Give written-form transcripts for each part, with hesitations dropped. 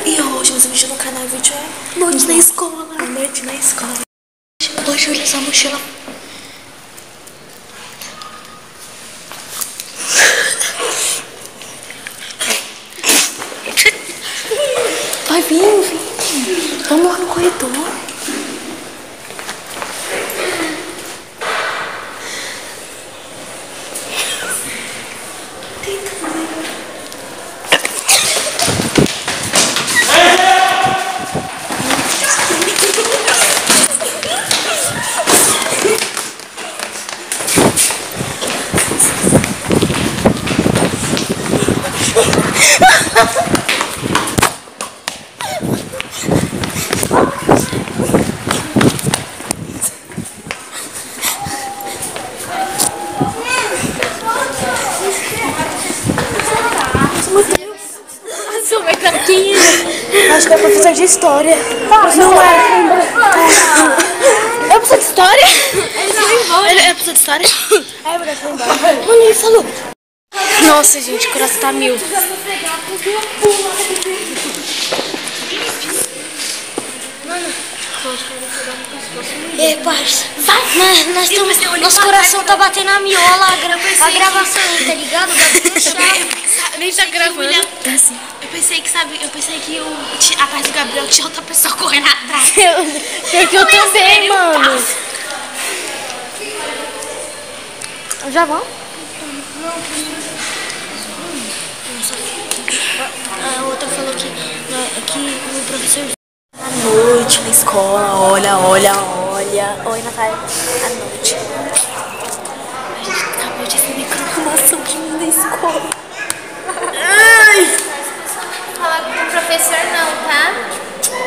E hoje meus vídeos no canal, vídeo é noite na escola. Noite na escola. Hoje olha essa mochila. Vai vir. Vamos lá no corredor. Acho que é professor de história. Não é. É professor de história? Ele é professor de história? É, ele foi embora. Mano, ele falou. Nossa, gente, o coração tá mil. E aí, parça? Nós estamos. Nosso coração tá batendo a miola. A gravação aí, tá ligado? Nem tá gravando. Tá assim. Eu pensei que a parte do Gabriel tinha outra pessoa correndo atrás. Porque eu também, mano. Já vão? A outra falou que o professor... À noite na escola, olha. Oi, Natália. À noite. A gente acabou de receber reclamação de mim da escola. Ai! Não falar com o professor não, tá?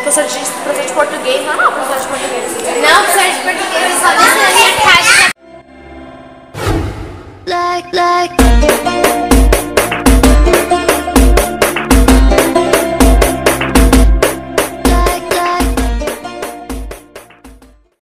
Professor de português, não, professor de português. Não, professor de português, só deixa na minha casa. Like